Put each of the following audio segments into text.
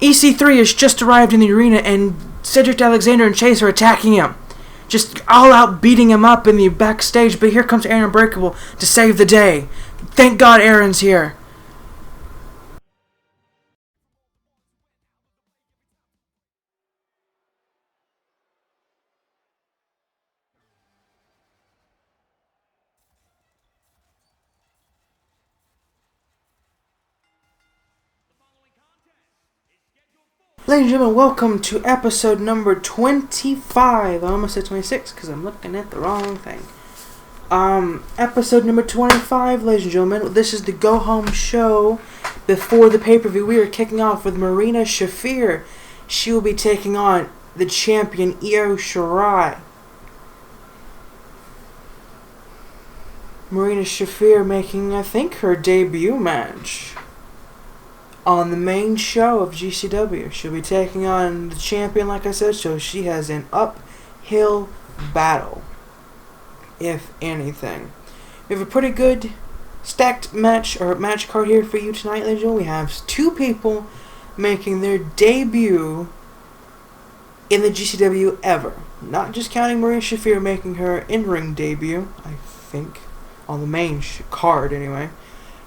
EC3 has just arrived in the arena, and Cedric Alexander and Chase are attacking him. Just all out beating him up in the backstage, but here comes Aaron Unbreakable to save the day. Thank God Aaron's here. Ladies and gentlemen, welcome to episode number 25. I almost said 26 because I'm looking at the wrong thing. Episode number 25, ladies and gentlemen. This is the go-home show before the pay-per-view. We are kicking off with Marina Shafir. She will be taking on the champion Io Shirai. Marina Shafir making, I think, her debut match on the main show of GCW. She'll be taking on the champion, like I said, so she has an uphill battle, if anything. We have a pretty good stacked match card here for you tonight, ladies and gentlemen. We have two people making their debut in the GCW ever. Not just counting Marina Shafir making her in-ring debut, I think, on the main card anyway.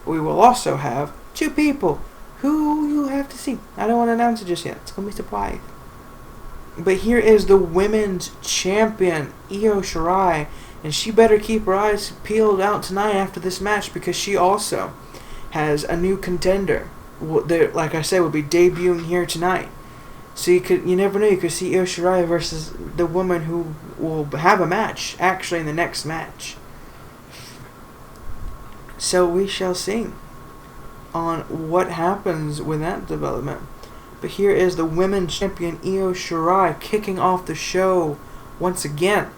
We will also have two people who you have to see. I don't want to announce it just yet. It's going to be a surprise. But here is the women's champion, Io Shirai. And she better keep her eyes peeled out tonight after this match, because she also has a new contender. Like I said, will be debuting here tonight. So you never know. You could see Io Shirai versus the woman who will have a match, actually, in the next match. So we shall see on what happens with that development. But here is the women's champion Io Shirai kicking off the show once again.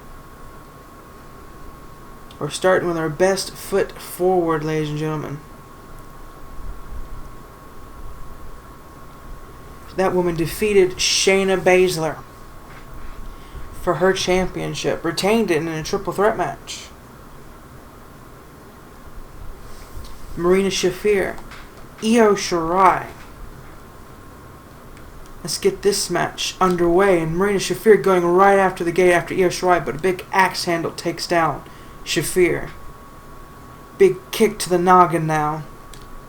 We're starting with our best foot forward, ladies and gentlemen. That woman defeated Shayna Baszler for her championship, retained it in a triple threat match. Marina Shafir, Io Shirai. Let's get this match underway. And Marina Shafir going right after the gate after Io Shirai, but a big axe handle takes down Shafir. Big kick to the noggin now.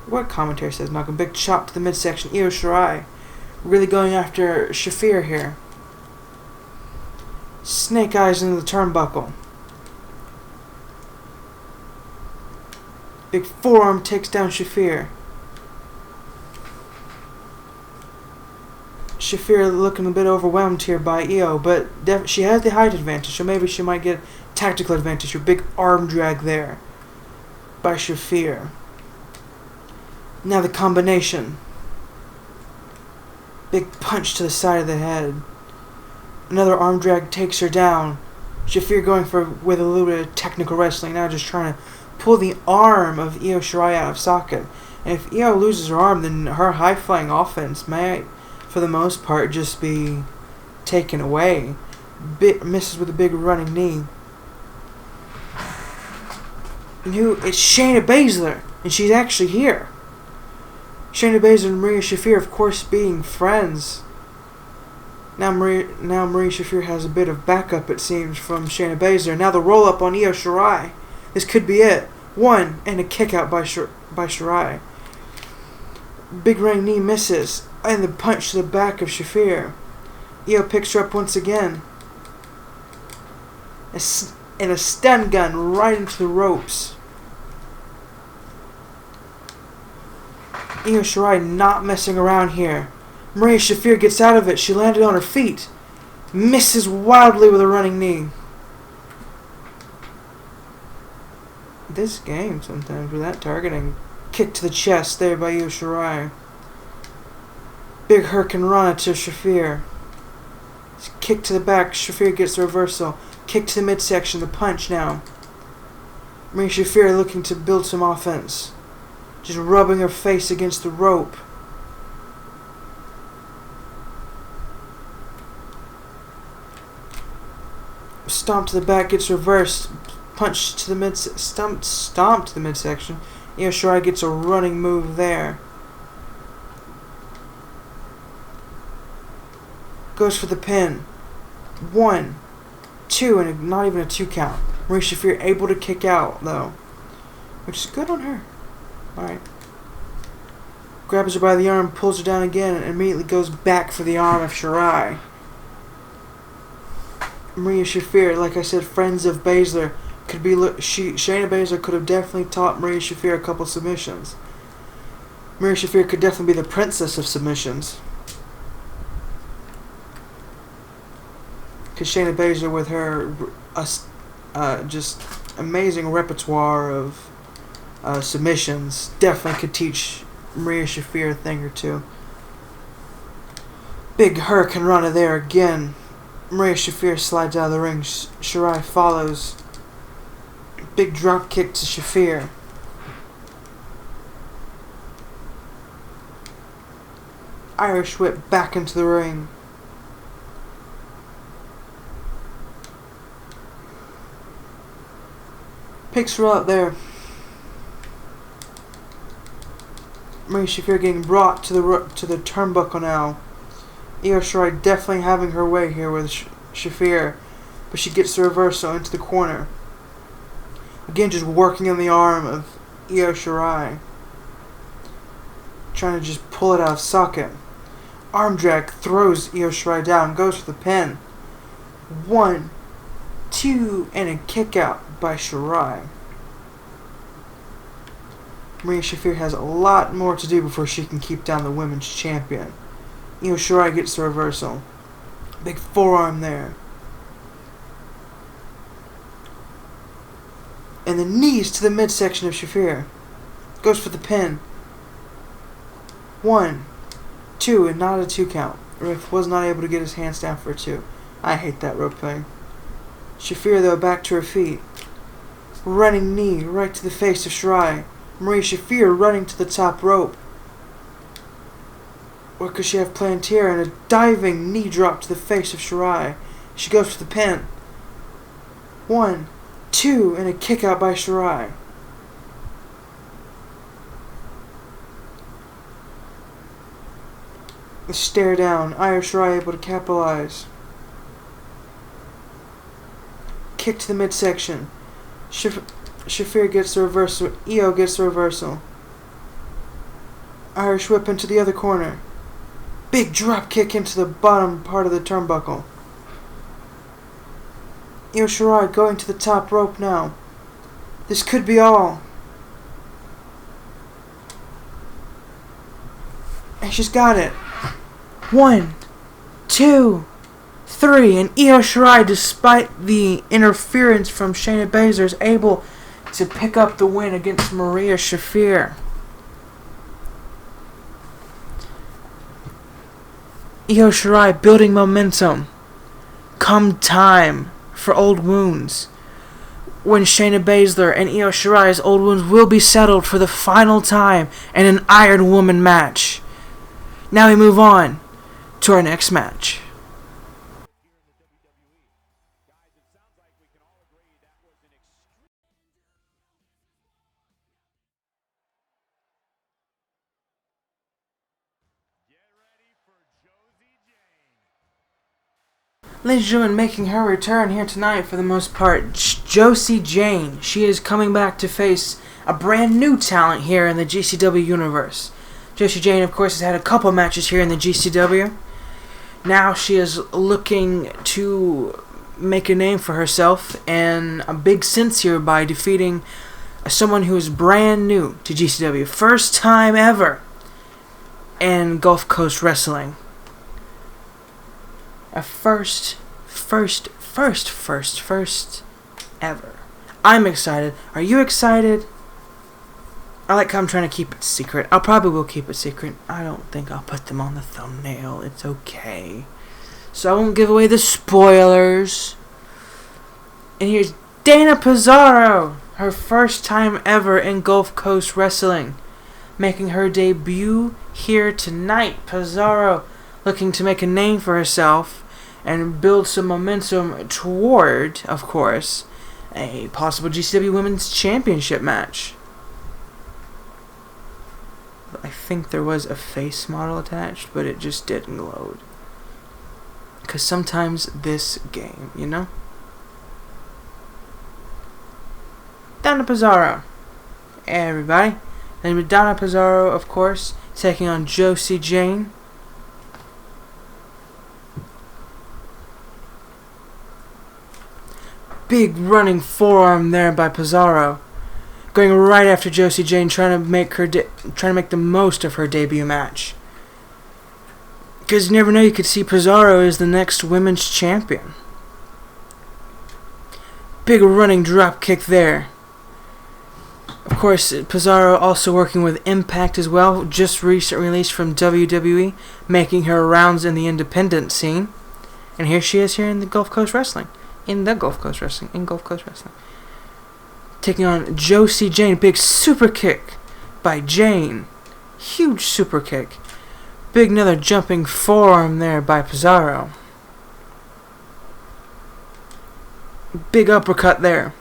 What commentary says noggin? Big chop to the midsection. Io Shirai really going after Shafir here. Snake eyes into the turnbuckle. Big forearm takes down Shafir. Shafir looking a bit overwhelmed here by Io, but she has the height advantage, so maybe she might get tactical advantage. Your big arm drag there by Shafir. Now the combination. Big punch to the side of the head. Another arm drag takes her down. Shafir going with a little bit of technical wrestling, now just trying to pull the arm of Io Shirai out of socket. And if Io loses her arm, then her high-flying offense might, for the most part, just be taken away. Misses with a big running knee. And it's Shayna Baszler, and she's actually here. Shayna Baszler and Marina Shafir, of course, being friends. Now Marina Shafir has a bit of backup, it seems, from Shayna Baszler. Now the roll-up on Io Shirai. This could be it. One, and a kick out by Shirai. Big running knee misses. And the punch to the back of Shafir. Io picks her up once again. And a stun gun right into the ropes. Io Shirai not messing around here. Marina Shafir gets out of it. She landed on her feet. Misses wildly with a running knee. This game sometimes with that targeting. Kick to the chest there by Io Shirai. Big Hurricane Rana to Shafir. Kick to the back. Shafir gets the reversal. Kick to the midsection. The punch now. Marina Shafir looking to build some offense. Just rubbing her face against the rope. Stomp to the back. Gets reversed. Punch to the stomp to the midsection. Io Shirai gets a running move there. goes for the pin. 1, 2, and not even a 2 count. Maria Shafir able to kick out, though, which is good on her. Alright. Grabs her by the arm, pulls her down again, and immediately goes back for the arm of Shirai. Maria Shafir, like I said, friends of Baszler, could be. Shayna Baszler could have definitely taught Maria Shafir a couple submissions. Maria Shafir could definitely be the princess of submissions. Because Shayna Baszler, with her just amazing repertoire of submissions, definitely could teach Maria Shafir a thing or two. Big Hurricane Rana there again. Maria Shafir slides out of the ring. Shirai follows. Big drop kick to Shafir. Irish whip back into the ring. Picks her up there. Maria Shafir getting brought to the turnbuckle now. Io Shirai definitely having her way here with Shafir, but she gets the reversal into the corner. Again, just working on the arm of Io Shirai, trying to just pull it out of socket. Arm drag throws Io Shirai down, goes for the pin. 1, 2, and a kick out by Shirai. Maria Shafir has a lot more to do before she can keep down the women's champion. Io Shirai gets the reversal. Big forearm there. And the knees to the midsection of Shafir. Goes for the pin. 1, 2, and not a 2 count. Ref was not able to get his hands down for a 2. I hate that rope thing. Shafir, though, back to her feet. Running knee right to the face of Shirai. Maria Shafir running to the top rope. What could she have planned here? And a diving knee drop to the face of Shirai. She goes for the pin. 1, 2, and a kick out by Shirai. The stare down. Io Shirai able to capitalize. Kick to the midsection. Shafir gets the reversal. Io gets the reversal. Irish whip into the other corner. Big drop kick into the bottom part of the turnbuckle. Io Shirai going to the top rope now. This could be all. And she's got it. 1, 2, 3. And Io Shirai, despite the interference from Shayna Baszler, is able to pick up the win against Maria Shafir. Io Shirai building momentum. Come time for old wounds, when Shayna Baszler and Io Shirai's old wounds will be settled for the final time in an Iron Woman match. Now we move on to our next match. Ladies and gentlemen, making her return here tonight for the most part, Josie Jane. She is coming back to face a brand new talent here in the GCW universe. Josie Jane, of course, has had a couple matches here in the GCW. Now she is looking to make a name for herself in a big sense here by defeating someone who is brand new to GCW. First time ever in Gulfcoast Wrestling. A first ever. I'm excited. Are you excited? I like how I'm trying to keep it secret. I probably will keep it secret. I don't think I'll put them on the thumbnail. It's okay. So I won't give away the spoilers. And here's Dana Pizarro. Her first time ever in Gulfcoast Wrestling. Making her debut here tonight. Pizarro looking to make a name for herself and build some momentum toward, of course, a possible GCW Women's Championship match. I think there was a face model attached, but it just didn't load. Because sometimes this game, you know? Donna Pizarro. Everybody. Then with Donna Pizarro, of course, taking on Josie Jane. Big running forearm there by Pizarro. Going right after Josie Jane, trying to make the most of her debut match. Because you never know, you could see Pizarro as the next women's champion. Big running drop kick there. Of course, Pizarro also working with Impact as well, just recently released from WWE, making her rounds in the independent scene. And here she is here in the Gulfcoast Wrestling. In Gulfcoast Wrestling. Taking on Josie Jane. Big super kick by Jane. Huge super kick. Big another jumping forearm there by Pizarro. Big uppercut there.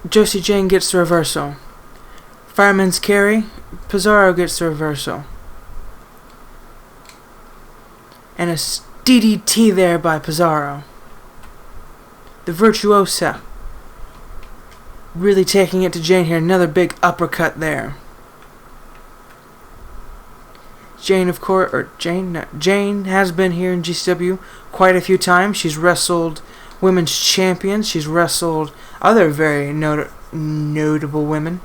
Josie Jane gets the reversal. Fireman's carry. Pizarro gets the reversal. And a DDT there by Pizarro. The Virtuosa. Really taking it to Jane here. Another big uppercut there. Jane has been here in GCW quite a few times. She's wrestled women's champions. She's wrestled other very notable women.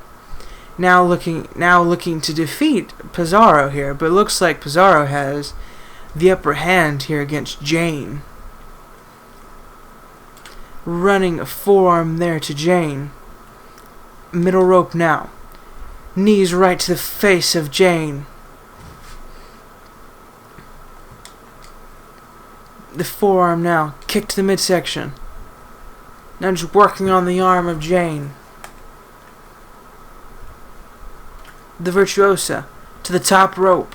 Now looking to defeat Pizarro here, but it looks like Pizarro has the upper hand here against Jane. Running a forearm there to Jane. Middle rope now. Knees right to the face of Jane. The forearm now. Kick to the midsection. Now just working on the arm of Jane. The Virtuosa to the top rope.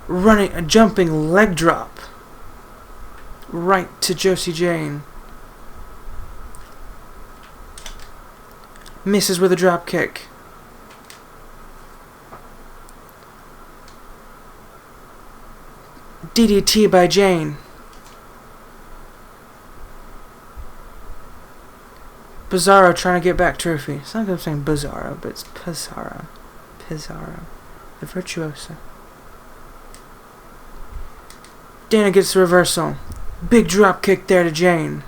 Running a jumping leg drop. Right to Josie Jane. Misses with a drop kick. DDT by Jane. Pizarro trying to get back trophy. It's not like I'm saying Bizarro, but it's Pizarro. Pizarro. The Virtuosa. Dana gets the reversal. Big drop kick there to Jane.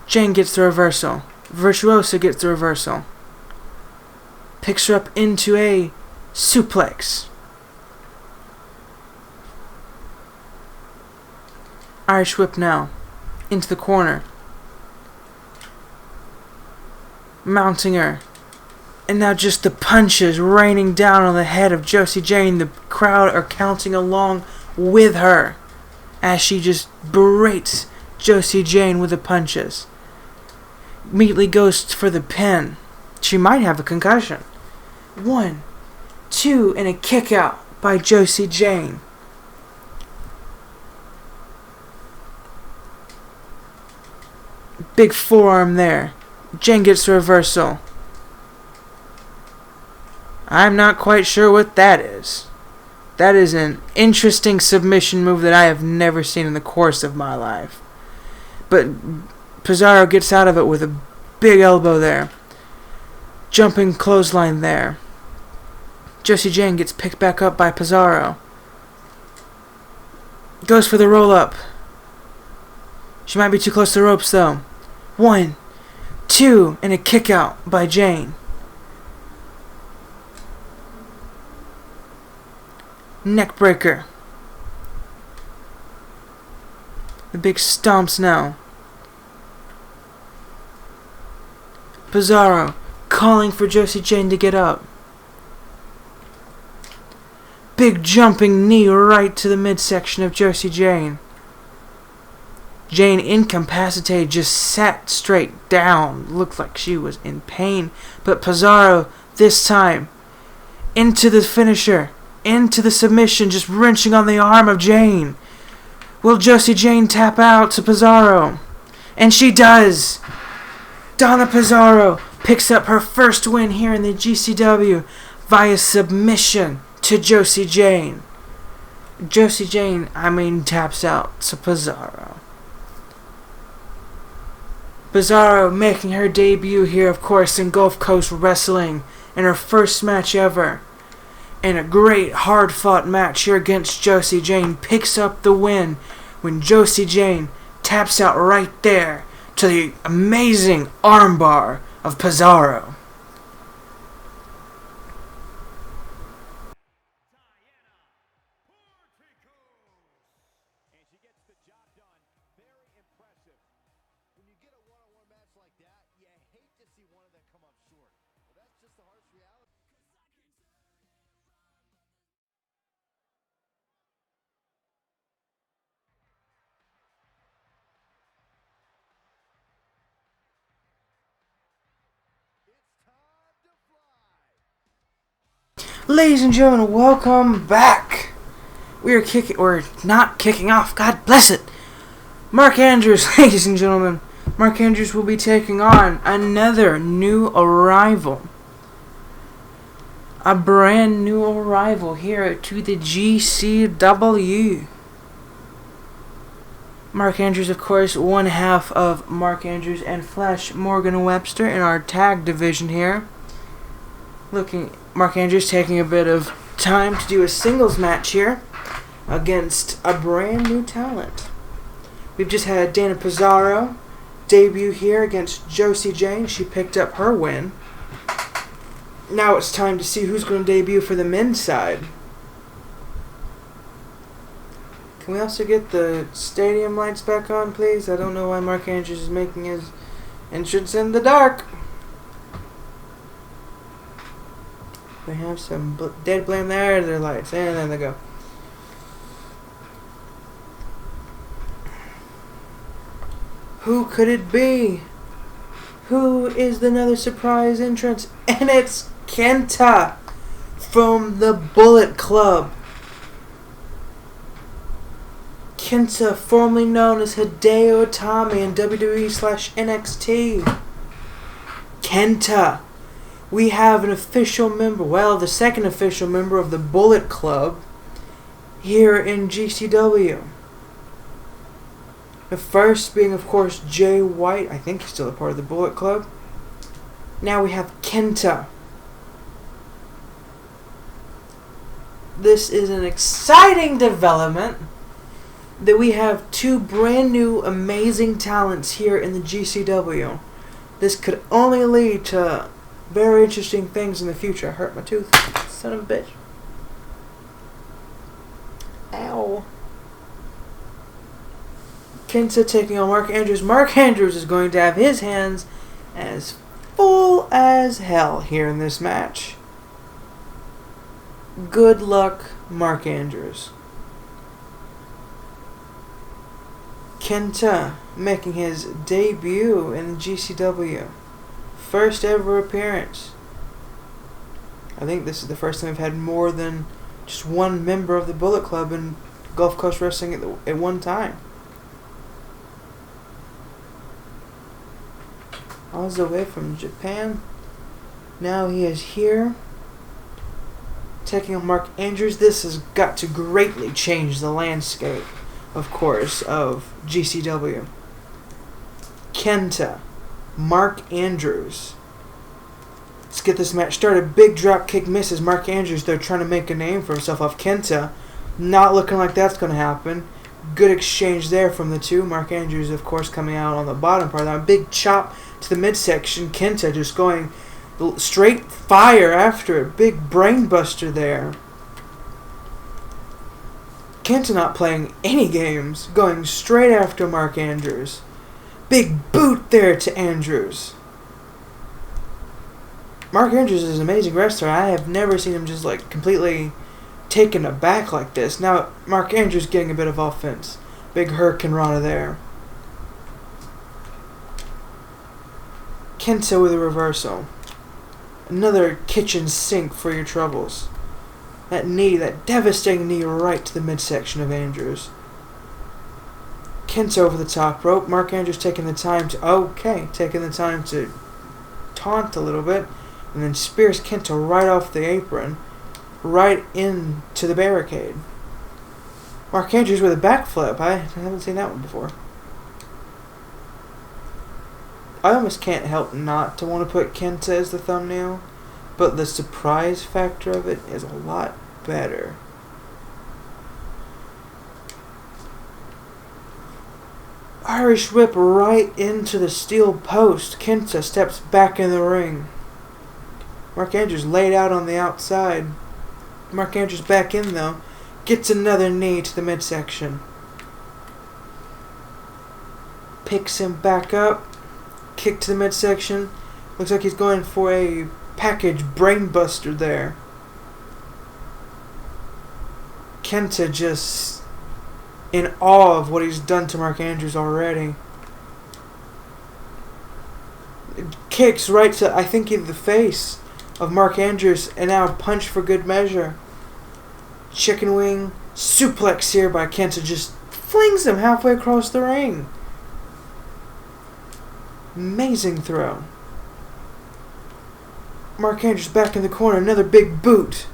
Jane gets the reversal. Virtuosa gets the reversal. Picks her up into a suplex. Irish whip now. Into the corner. Mounting her. And now just the punches raining down on the head of Josie Jane. The crowd are counting along with her as she just berates Josie Jane with the punches. Immediately goes for the pin. She might have a concussion. 1, 2, and a kick out by Josie Jane. Big forearm there. Jane gets the reversal. I'm not quite sure what that is. That is an interesting submission move that I have never seen in the course of my life. But Pizarro gets out of it with a big elbow there. Jumping clothesline there. Josie Jane gets picked back up by Pizarro. Goes for the roll-up. She might be too close to the ropes though. 1, 2, and a kick out by Jane. Neck breaker. The big stomps now. Pizarro calling for Josie Jane to get up. Big jumping knee right to the midsection of Josie Jane. Jane, incapacitated, just sat straight down. Looked like she was in pain. But Pizarro, this time, into the finisher. Into the submission, just wrenching on the arm of Jane. Will Josie Jane tap out to Pizarro? And she does. Donna Pizarro picks up her first win here in the GCW via submission to Josie Jane. Josie Jane, taps out to Pizarro. Pizarro making her debut here, of course, in Gulfcoast Wrestling in her first match ever. In a great, hard-fought match here against Josie Jane, picks up the win when Josie Jane taps out right there to the amazing armbar of Pizarro. Ladies and gentlemen, welcome back. We're not kicking off. God bless it. Mark Andrews, ladies and gentlemen. Mark Andrews will be taking on another new arrival. A brand new arrival here to the GCW. Mark Andrews, of course, one half of Mark Andrews and Flash Morgan Webster in our tag division here. Mark Andrews taking a bit of time to do a singles match here against a brand new talent. We've just had Dana Pizarro debut here against Josie Jane. She picked up her win. Now it's time to see who's going to debut for the men's side. Can we also get the stadium lights back on, please? I don't know why Mark Andrews is making his entrance in the dark. They have some dead blame there, their lights, and then they go. Who could it be? Who is another surprise entrance? And it's Kenta from the Bullet Club. Kenta, formerly known as Hideo Itami in WWE/NXT. Kenta. We have an official member, the second official member of the Bullet Club here in GCW. The first being, of course, Jay White. I think he's still a part of the Bullet Club. Now we have Kenta. This is an exciting development that we have two brand new amazing talents here in the GCW. This could only lead to very interesting things in the future. I hurt my tooth. Son of a bitch. Ow. Kenta taking on Mark Andrews. Mark Andrews is going to have his hands as full as hell here in this match. Good luck, Mark Andrews. Kenta making his debut in the GCW. First ever appearance. I think this is the first time we've had more than just one member of the Bullet Club in Gulfcoast Wrestling at one time. All the way from Japan. Now he is here, taking on Mark Andrews. This has got to greatly change the landscape, of course, of GCW. Kenta. Mark Andrews. Let's get this match started. Big drop kick misses. Mark Andrews, they're trying to make a name for himself off Kenta. Not looking like that's going to happen. Good exchange there from the two. Mark Andrews, of course, coming out on the bottom part of that. Big chop to the midsection. Kenta just going straight fire after it. Big brain buster there. Kenta not playing any games. Going straight after Mark Andrews. Big boot there to Andrews. Mark Andrews is an amazing wrestler. I have never seen him just completely taken aback like this. Now Mark Andrews getting a bit of offense. Big hurricanrana there. Kenta with a reversal. Another kitchen sink for your troubles. That knee, that devastating knee right to the midsection of Andrews. Kenta over the top rope. Mark Andrews taking the time to taunt a little bit, and then spears Kenta right off the apron, right into the barricade. Mark Andrews with a backflip. I haven't seen that one before. I almost can't help not to want to put Kenta as the thumbnail, but the surprise factor of it is a lot better. Irish whip right into the steel post. Kenta steps back in the ring. Mark Andrews laid out on the outside. Mark Andrews back in though. Gets another knee to the midsection. Picks him back up. Kick to the midsection. Looks like he's going for a package brainbuster there. Kenta just in awe of what he's done to Mark Andrews already. Kicks right to, I think, the face of Mark Andrews, and now a punch for good measure. Chicken wing suplex here by Kenta, just flings him halfway across the ring. Amazing throw. Mark Andrews back in the corner, another big boot.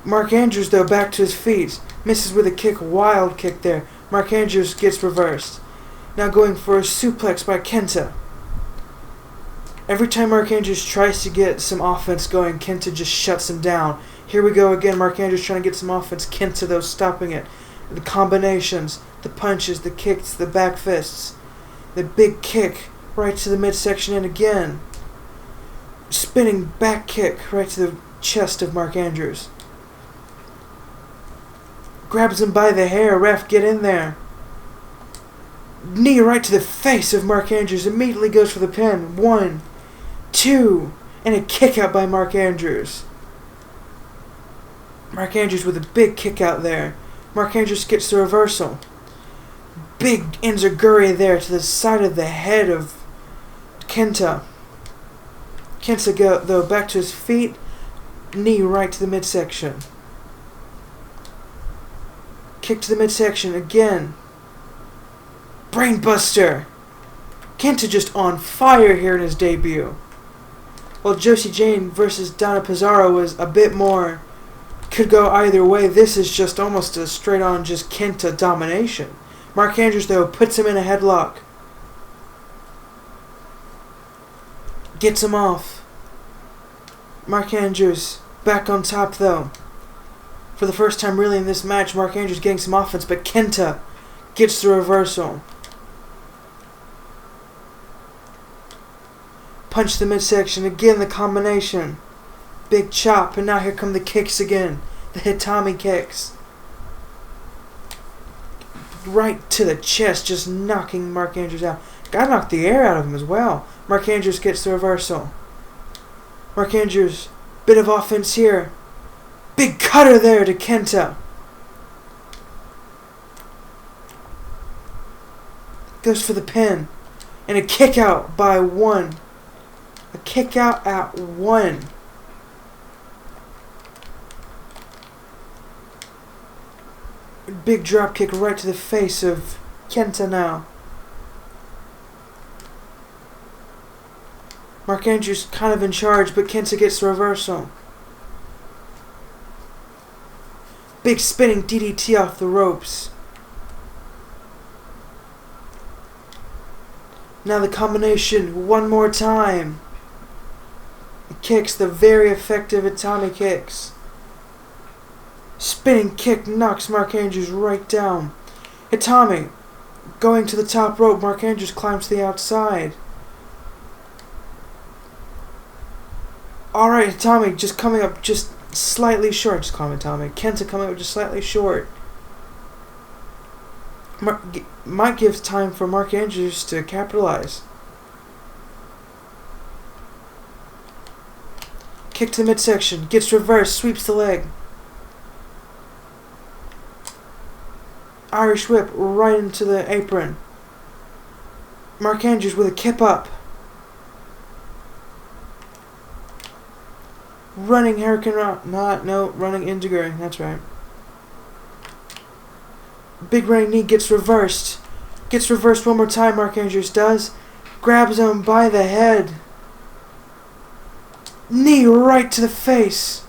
Mark Andrews though back to his feet, misses with a kick, wild kick there. Mark Andrews gets reversed. Now going for a suplex by Kenta. Every time Mark Andrews tries to get some offense going, Kenta just shuts him down. Here we go again, Mark Andrews trying to get some offense, Kenta though stopping it. The combinations, the punches, the kicks, the back fists. The big kick right to the midsection and again. Spinning back kick right to the chest of Mark Andrews. Grabs him by the hair, ref, get in there. Knee right to the face of Mark Andrews, immediately goes for the pin. 1, 2, and a kick out by Mark Andrews. Mark Andrews with a big kick out there. Mark Andrews gets the reversal. Big enziguri there to the side of the head of Kenta. Kenta go though back to his feet. Knee right to the midsection. Kick to the midsection again. Brainbuster. Kenta just on fire here in his debut. While Josie Jane versus Donna Pizarro was a bit more, could go either way, this is just almost a straight on just Kenta domination. Mark Andrews though puts him in a headlock. Gets him off. Mark Andrews back on top though. For the first time really in this match, Mark Andrews getting some offense, but Kenta gets the reversal. Punch the midsection, again the combination. Big chop, and now here come the kicks again. The Hitami kicks. Right to the chest, just knocking Mark Andrews out. Gotta knock the air out of him as well. Mark Andrews gets the reversal. Mark Andrews, bit of offense here. Big cutter there to Kenta. Goes for the pin. And a kick out by 1. A kick out at 1. Big drop kick right to the face of Kenta now. Mark Andrews kind of in charge, but Kenta gets the reversal. Big spinning DDT off the ropes. Now the combination one more time. The kicks, the very effective Itami kicks. Spinning kick knocks Mark Andrews right down. Itami going to the top rope. Mark Andrews climbs to the outside. Alright, Itami just coming up just slightly short. Just call him Itami. Kenta coming up just slightly short. Might give time for Mark Andrews to capitalize. Kick to the midsection. Gets reversed. Sweeps the leg. Irish whip right into the apron. Mark Andrews with a kip up. Running Hurricane Rock. Running Indiguri. That's right. Big running knee gets reversed. Gets reversed one more time, Mark Andrews does. Grabs him by the head. Knee right to the face.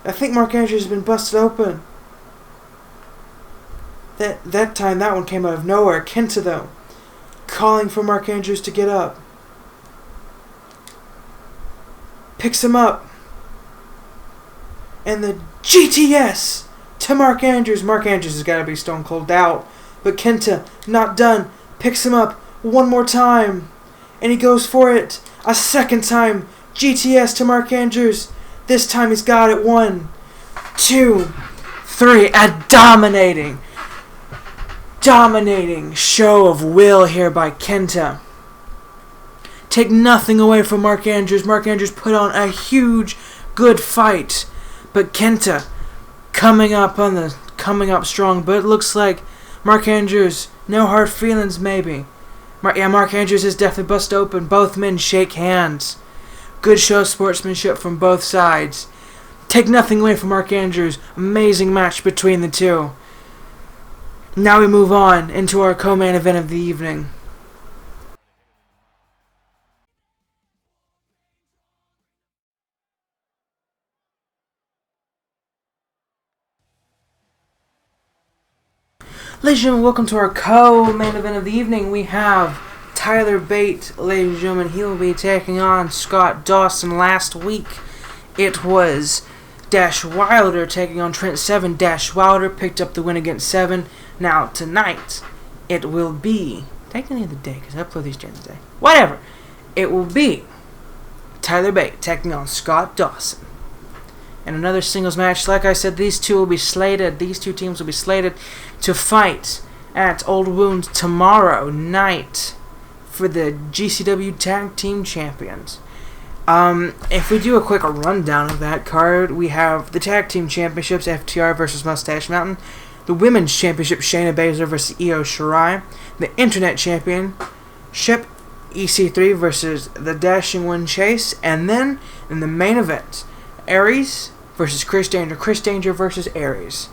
I think Mark Andrews has been busted open. That time, that one came out of nowhere. Kenta, though, calling for Mark Andrews to get up. Picks him up. And the GTS to Mark Andrews. Mark Andrews has got to be stone cold out. But Kenta, not done, picks him up one more time. And he goes for it a second time. GTS to Mark Andrews. This time he's got it. 1, 2, 3. A dominating show of will here by Kenta. Take nothing away from Mark Andrews. Mark Andrews put on a huge, good fight. But Kenta coming up strong. But it looks like Mark Andrews, no hard feelings maybe. Mark Andrews is definitely busted open. Both men shake hands. Good show of sportsmanship from both sides. Take nothing away from Mark Andrews. Amazing match between the two. Now we move on into our co-main event of the evening. Ladies and gentlemen, welcome to our co-main event of the evening. We have Tyler Bate, ladies and gentlemen. He will be taking on Scott Dawson. Last week, it was Dash Wilder taking on Trent Seven. Dash Wilder picked up the win against Seven. Now, tonight, it will be, technically the day, because I upload these during the day. Whatever. It will be Tyler Bate taking on Scott Dawson. And another singles match. Like I said, these two teams will be slated to fight at Old Wounds tomorrow night for the GCW Tag Team Champions. If we do a quick rundown of that card, we have the Tag Team Championships, FTR versus Mustache Mountain, the Women's Championship, Shayna Baszler versus Io Shirai, the Internet Championship, EC3 versus the Dashing One Chase, and then in the main event, Aries versus Chris Danger versus Aries.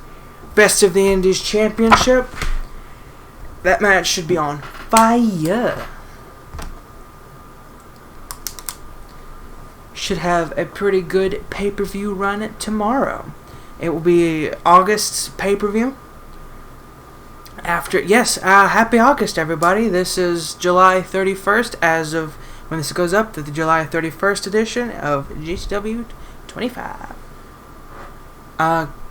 Best of the Indies Championship. That match should be on fire. Should have a pretty good pay-per-view run tomorrow. It will be August's pay-per-view. Happy August, everybody. This is July 31st, as of when this goes up, the July 31st edition of GCW 25.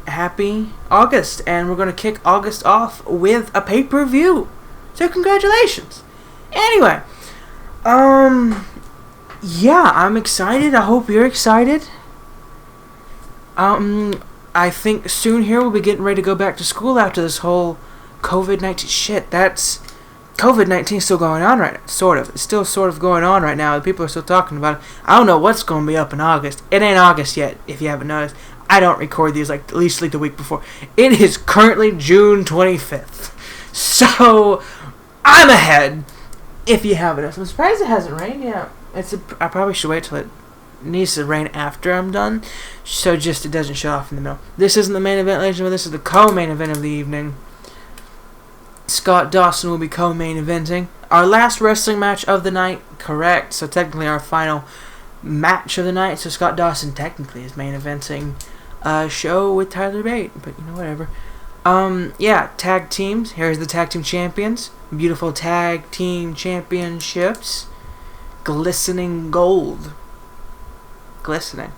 Happy August, and we're going to kick August off with a pay-per-view. So congratulations. Anyway, yeah, I'm excited. I hope you're excited. I think soon here we'll be getting ready to go back to school after this whole COVID-19 shit. That's COVID-19 is still going on right now, sort of. It's still sort of going on right now. People are still talking about it. I don't know what's going to be up in August. It ain't August yet, if you haven't noticed. I don't record these at least the week before. It is currently June 25th. So, I'm ahead, if you haven't noticed. I'm surprised it hasn't rained yet. I probably should wait till it needs to rain after I'm done, so just it doesn't show off in the middle. This isn't the main event, ladies and gentlemen. This is the co-main event of the evening. Scott Dawson will be co-main eventing. Our last wrestling match of the night, correct. So technically our final match of the night. So Scott Dawson technically is main eventing a show with Tyler Bate. But you know, whatever. Yeah, tag teams. Here's the tag team champions. Beautiful tag team championships. Glistening gold. Glistening.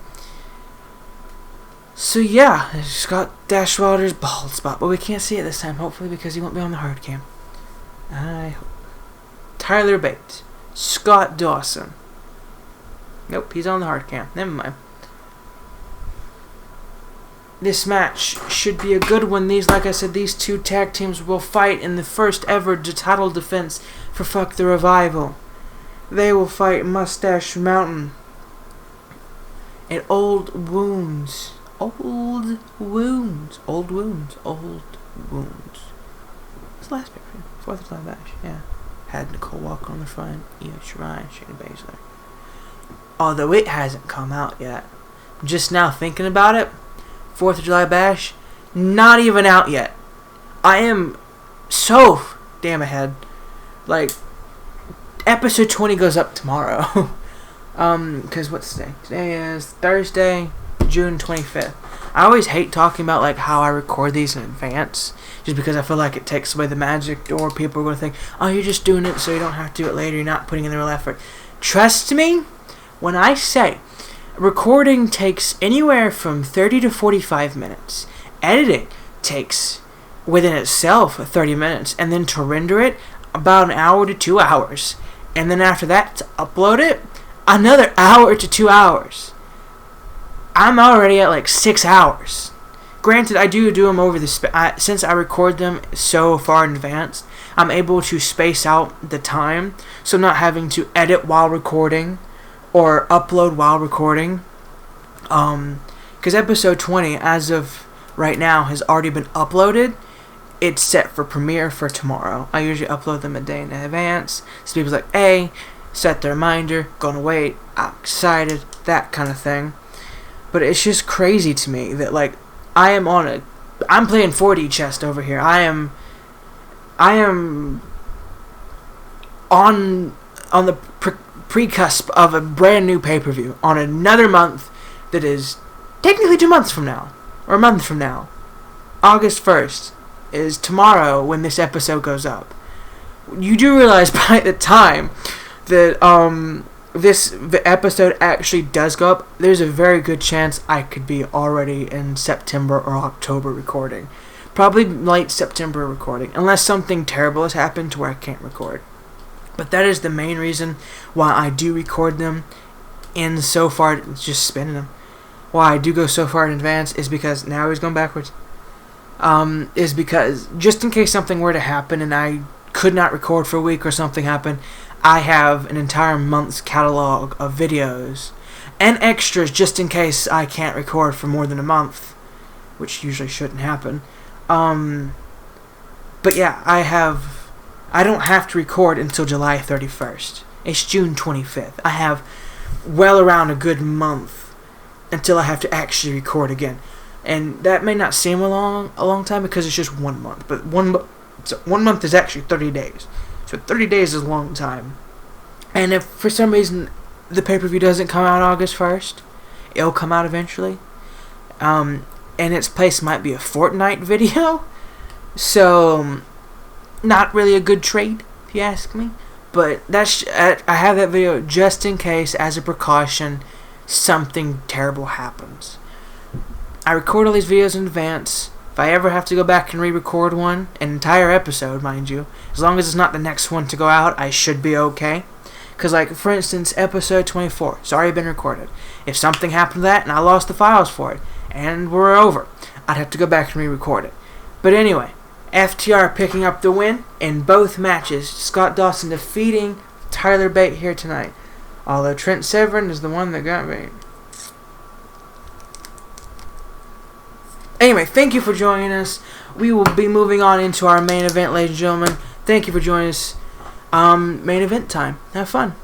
So yeah, it's got Dash Wilder's bald spot, but we can't see it this time, hopefully, because he won't be on the hard cam. I hope. Tyler Bate. Scott Dawson. Nope, he's on the hard cam. Never mind. This match should be a good one. Like I said, these two tag teams will fight in the first ever title defense for Fuck the Revival. They will fight Mustache Mountain at Old Wounds. Old Wounds. Old Wounds. Old Wounds. What's the last picture? 4th of July Bash. Yeah. Had Nicole Walker on the front. Io Shirai, Shayna Baszler. Although it hasn't come out yet. Just now thinking about it, 4th of July Bash, not even out yet. I am so damn ahead. Like, episode 20 goes up tomorrow. Because what's today? Today is Thursday, June 25th. I always hate talking about, like, how I record these in advance, just because I feel like it takes away the magic, or people are going to think, oh, you're just doing it so you don't have to do it later, you're not putting in the real effort. Trust me, when I say recording takes anywhere from 30 to 45 minutes, editing takes, within itself, 30 minutes, and then to render it, about an hour to 2 hours. And then after that, to upload it, another hour to 2 hours. I'm already at like 6 hours. Granted, I do them over the since I record them so far in advance, I'm able to space out the time, so I'm not having to edit while recording or upload while recording. Because episode 20, as of right now, has already been uploaded. It's set for premiere for tomorrow. I usually upload them a day in advance, so people's like, hey, set the reminder, gonna wait, I'm excited, that kind of thing. But it's just crazy to me that, like, I'm playing 4D chess over here. I am on the pre-cusp of a brand new pay-per-view on another month that is technically 2 months from now, or a month from now. August 1st is tomorrow when this episode goes up. You do realize by the time that the episode actually does go up, there's a very good chance I could be already in September or October recording. Probably late September recording, unless something terrible has happened to where I can't record. But that is the main reason why I do record them in so far, just spinning them. Why I do go so far in advance is because, now he's going backwards, is because just in case something were to happen and I could not record for a week or something happened, I have an entire month's catalog of videos and extras just in case I can't record for more than a month, which usually shouldn't happen. But yeah, I don't have to record until July 31st. It's June 25th. I have well around a good month until I have to actually record again. And that may not seem a long time because it's just 1 month. But 1 month is actually 30 days. So 30 days is a long time. And if for some reason the pay-per-view doesn't come out August 1st, it'll come out eventually. And its place might be a Fortnite video. So, not really a good trade, if you ask me. But I have that video just in case, as a precaution, something terrible happens. I record all these videos in advance. If I ever have to go back and re-record one, an entire episode, mind you, as long as it's not the next one to go out, I should be okay. Because, like, for instance, episode 24, it's already been recorded. If something happened to that and I lost the files for it, and we're over, I'd have to go back and re-record it. But anyway, FTR picking up the win in both matches. Scott Dawson defeating Tyler Bate here tonight. Although Trent Severin is the one that got beat. Anyway, thank you for joining us. We will be moving on into our main event, ladies and gentlemen. Thank you for joining us. Main event time. Have fun.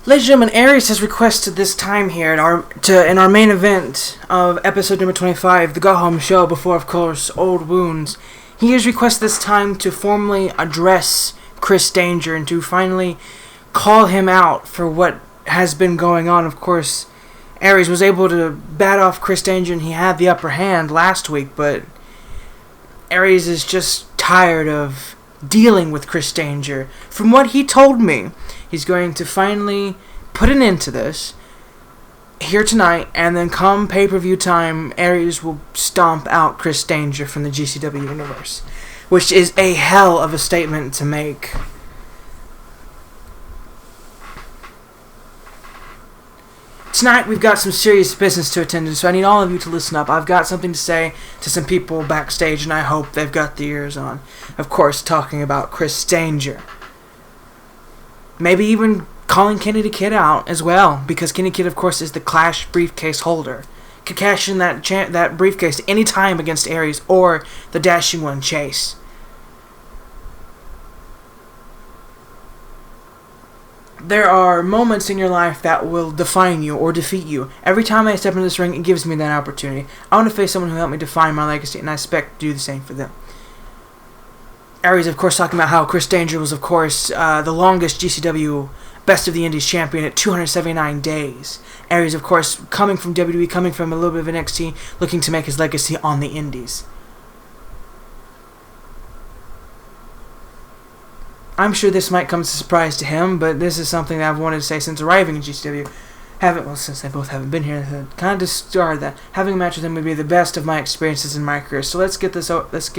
Ladies and gentlemen, Aries has requested this time here in our main event of episode number 25, the Go Home Show, before, of course, Old Wounds. He has requested this time to formally address Chris Danger and to finally call him out for what has been going on. Of course, Aries was able to bat off Chris Danger and he had the upper hand last week, but Aries is just tired of dealing with Chris Danger. From what he told me, he's going to finally put an end to this here tonight, and then come pay-per-view time, Aries will stomp out Chris Danger from the GCW universe, which is a hell of a statement to make. Tonight, we've got some serious business to attend to, so I need all of you to listen up. I've got something to say to some people backstage, and I hope they've got the ears on. Of course, talking about Chris Danger. Maybe even calling Kenny the Kid out as well, because Kenny Kid, of course, is the Clash briefcase holder. Could cash in that briefcase any time against Aries or the Dashing One Chase. there are moments in your life that will define you or defeat you. Every time I step into this ring, it gives me that opportunity. I want to face someone who helped me define my legacy, and I expect to do the same for them. Aries, of course, talking about how Chris Danger was, of course, the longest GCW Best of the Indies champion at 279 days. Aries, of course, coming from WWE, coming from a little bit of NXT, looking to make his legacy on the Indies. I'm sure this might come as a surprise to him, but this is something that I've wanted to say since arriving in GCW. Since they both haven't been here, kind of discard that. Having a match with him would be the best of my experiences in my career. So let's get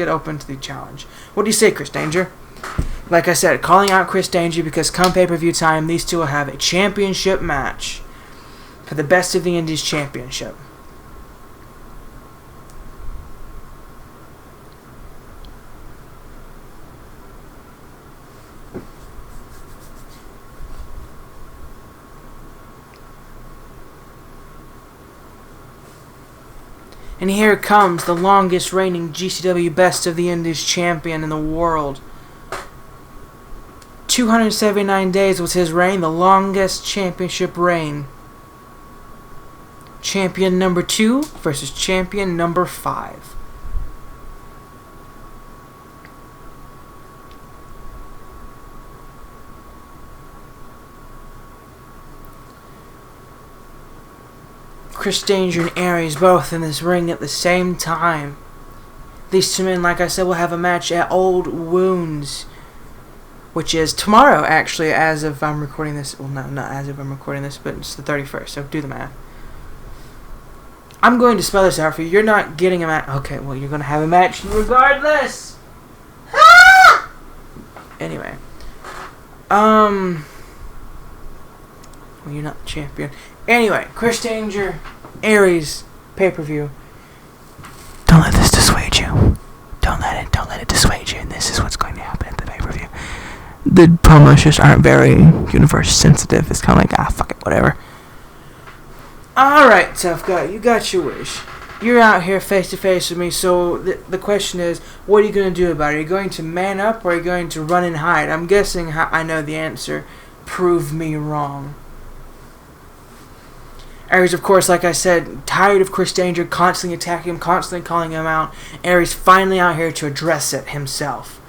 open to the challenge. What do you say, Chris Danger? Like I said, calling out Chris Danger because come pay-per-view time, these two will have a championship match for the Best of the Indies championship. And here comes the longest reigning GCW Best of the Indies champion in the world. 279 days was his reign, the longest championship reign. Champion number 2 versus champion number 5. Chris Danger and Aries both in this ring at the same time. These two men, like I said, will have a match at Old Wounds, which is tomorrow, actually, as of I'm recording this. Well, no, not as of I'm recording this, but it's the 31st, so do the math. I'm going to spell this out for you. You're not getting a match. Okay, well, you're going to have a match regardless. Ah! Anyway. Well, you're not the champion. Anyway, Chris Danger, Aries, pay-per-view. Don't let this dissuade you. Don't let it dissuade you. And this is what's going to happen at the pay-per-view. The promos just aren't very universe sensitive. It's kind of like, fuck it, whatever. Alright, tough guy, you got your wish. You're out here face to face with me, so the question is, what are you going to do about it? Are you going to man up, or are you going to run and hide? I'm guessing I know the answer. Prove me wrong. Aries, of course, like I said, tired of Chris Danger constantly attacking him, constantly calling him out. Aries finally out here to address it himself.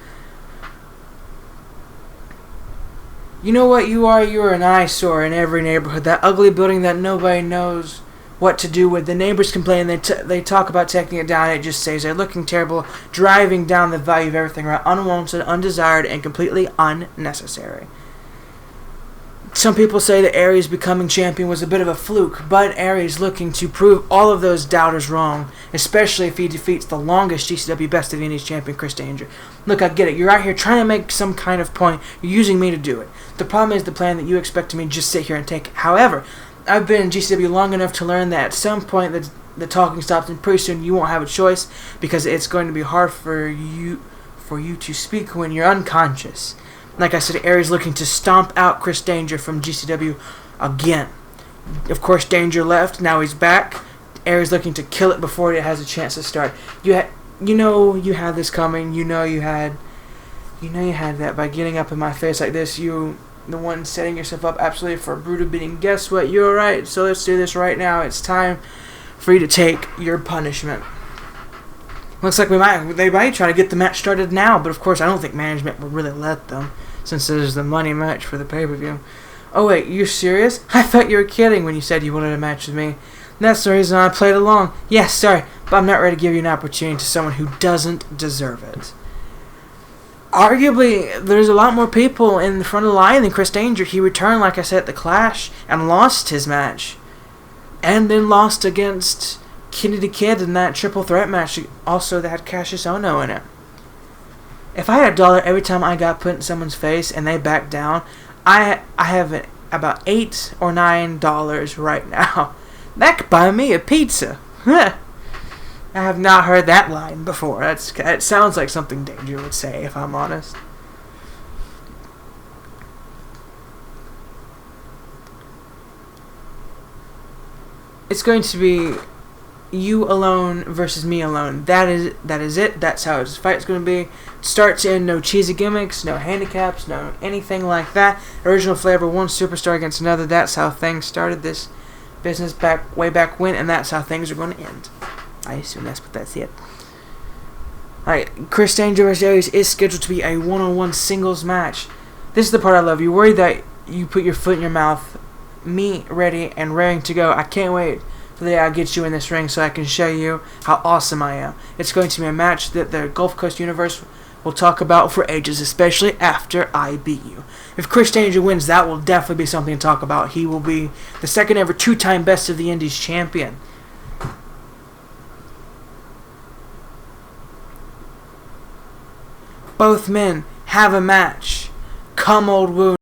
You know what you are? You are an eyesore in every neighborhood. That ugly building that nobody knows what to do with. The neighbors complain. They talk about taking it down. It just stays there, looking terrible, driving down the value of everything around. Unwanted, undesired, and completely unnecessary. Some people say that Aries becoming champion was a bit of a fluke, but Aries looking to prove all of those doubters wrong, especially if he defeats the longest GCW Best of the Indies champion, Chris Danger. Look, I get it. You're out here trying to make some kind of point. You're using me to do it. The problem is the plan that you expect me to just sit here and take it. However, I've been in GCW long enough to learn that at some point the talking stops, and pretty soon you won't have a choice because it's going to be hard for you to speak when you're unconscious. Like I said, Aries looking to stomp out Chris Danger from GCW again. Of course, Danger left. Now he's back. Aries looking to kill it before it has a chance to start. You had this coming. You know you had that by getting up in my face like this. You, the one setting yourself up absolutely for a brutal beating. Guess what? You're right. So let's do this right now. It's time for you to take your punishment. Looks like they might try to get the match started now, but of course I don't think management would really let them, since there's the money match for the pay-per-view. Oh wait, you serious? I thought you were kidding when you said you wanted a match with me. That's the reason I played along. Yes, sorry, but I'm not ready to give you an opportunity to someone who doesn't deserve it. Arguably, there's a lot more people in the front of the line than Chris Danger. He returned, like I said, at the Clash, and lost his match. And then lost against Kitty the Kid in that triple threat match, also that had Cassius Ohno in it. If I had $1 every time I got put in someone's face and they backed down, I have about $8 or $9 right now. That could buy me a pizza. I have not heard that line before. It sounds like something Danger would say, if I'm honest. It's going to be you alone versus me alone. That is it. That's how this fight's going to be. Start to end, no cheesy gimmicks, no handicaps, no anything like that. Original flavor, one superstar against another. That's how things started this business way back when, and that's how things are going to end. I assume that's it. Alright, Chris Danger vs. Aries is scheduled to be a one-on-one singles match. This is the part I love. You're worried that you put your foot in your mouth. Me ready and raring to go. I can't wait for the day I get you in this ring so I can show you how awesome I am. It's going to be a match that the Gulfcoast universe will talk about for ages, especially after I beat you. If Chris Danger wins, that will definitely be something to talk about. He will be the second ever two-time Best of the Indies champion. Both men have a match. Come, old wound.